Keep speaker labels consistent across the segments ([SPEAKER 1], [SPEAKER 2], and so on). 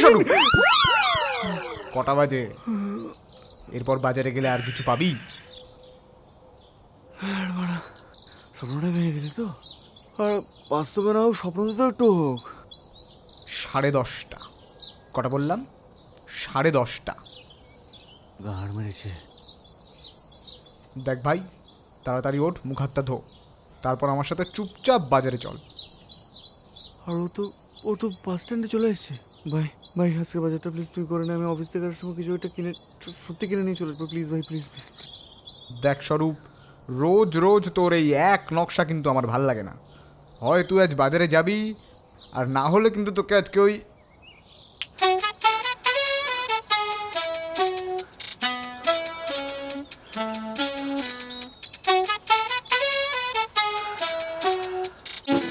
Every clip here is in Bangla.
[SPEAKER 1] শোনো, কটা বাজে? এরপর বাজারে গেলে আর কিছু পাবি?
[SPEAKER 2] স্বপ্নটা ভেঙে দিলি তো? আর বাস্তবে না হোক, স্বপ্নটা তো একটু হোক।
[SPEAKER 1] 10:30। কটা বললাম? 10:30।
[SPEAKER 2] গাড় মেরেছে।
[SPEAKER 1] দেখ ভাই, তাড়াতাড়ি ওঠ, মুখ হাতটা ধো, তারপর আমার সাথে চুপচাপ বাজারে চল।
[SPEAKER 2] আর ও তো বাস স্ট্যান্ডে চলে এসেছে। ভাই ভাই, আজকে বাজারটা প্লিজ তুই করে নে। আমি অফিস থেকে আসার সময় কিছু একটা কিনে, সত্যি কিনে নিয়ে চলে আসবো। প্লিজ ভাই, প্লিজ প্লিজ।
[SPEAKER 1] দেখ স্বরূপ, রোজ রোজ তোর এই এক নকশা কিন্তু আমার ভাল লাগে না। হয় তুই আজ বাজারে যাবি, আর না হলে কিন্তু তোকে আজকে ওই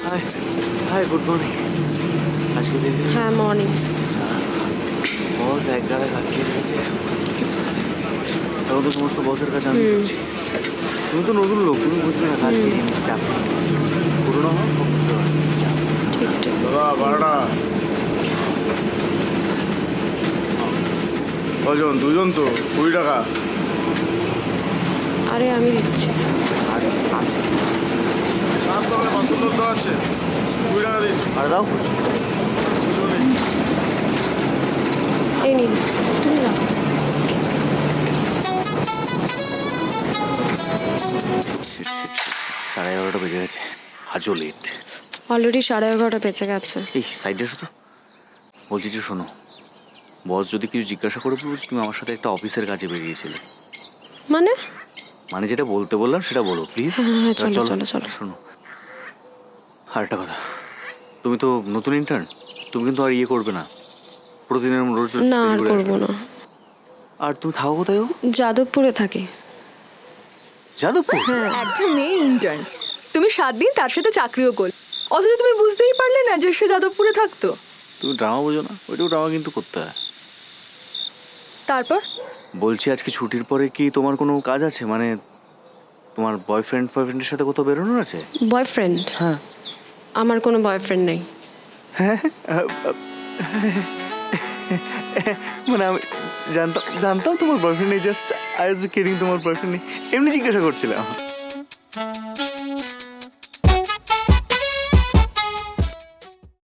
[SPEAKER 2] হাই হাই, গুড মর্নিং। আজকে দেখি
[SPEAKER 3] হ্যাঁ মর্নিং।
[SPEAKER 2] বস এক গাড়া কাজ লেগে গেছে। এখন তো সমস্ত বসের কাছে আমি করছি। তুমি তো নতুন লোক, তুমি বুঝবে না কাজ কি জিনিস। চাপ পুরোনো হোক চাপ।
[SPEAKER 3] ঠিক ঠিক।
[SPEAKER 4] দাদা ভাড়াটা কজন? দুজন তো, 20 টাকা।
[SPEAKER 3] আরে আমি দিচ্ছি।
[SPEAKER 2] আর আছে,
[SPEAKER 4] 500 লোক তো আছে, 20 টাকা দিন।
[SPEAKER 2] আর দাও।
[SPEAKER 3] এই নিন, তুমি রাখো।
[SPEAKER 2] 11:30 বেজে গেছে, আজও লেট।
[SPEAKER 3] অলরেডি 11:30 বেঁচে গেছে।
[SPEAKER 2] এই সাইডে এসো তো। বলছি যে শোনো, বস যদি কিছু জিজ্ঞাসা করে বলবো তুমি আমার সাথে একটা অফিসের কাজে বেরিয়েছিলে।
[SPEAKER 3] মানে?
[SPEAKER 2] মানে যেটা বলতে বললাম সেটা বলো প্লিজ।
[SPEAKER 3] হ্যাঁ, চলো, চলো, চলো।
[SPEAKER 2] শোনো, আর একটা কথা, তুমি তো নতুন ইন্টার্ন, তুমি কিন্তু আর ইয়ে করবে না প্রতিদিনের রোজ রোজ
[SPEAKER 3] না, আর
[SPEAKER 2] ঘুরে
[SPEAKER 3] করবো
[SPEAKER 2] আসবে।
[SPEAKER 3] না।
[SPEAKER 2] আর তুমি থাকো কোথায়?
[SPEAKER 3] যাদবপুরে থাকি।
[SPEAKER 2] যাদবপুর?
[SPEAKER 5] একটা মেয়ে ইন্টার্ন, তুমি 7 দিন তার সাথে চাকরিও করলে, অথচ তুমি বুঝতেই পারলে না যে সে যাদবপুরে থাকতো।
[SPEAKER 2] তুমি ড্রামা বোঝো না? ওইটাও ড্রামা কিন্তু করতে হয়।
[SPEAKER 5] তারপর
[SPEAKER 2] বলছি আজকে ছুটির পরে কি তোমার কোনো কাজ আছে? মানে তোমার বয়ফ্রেন্ডের সাথে কোথাও বেরোনোর আছে?
[SPEAKER 3] বয়ফ্রেন্ড?
[SPEAKER 2] হ্যাঁ।
[SPEAKER 3] আমার কোনো বয়ফ্রেন্ড নেই।
[SPEAKER 2] মানে আমি জানতাম তোমার বয়ফ্রেন্ড নেই, জাস্ট আই ওয়াজ কিডিং, তোমার বয়ফ্রেন্ড নেই এমনি জিজ্ঞাসা করছিলাম।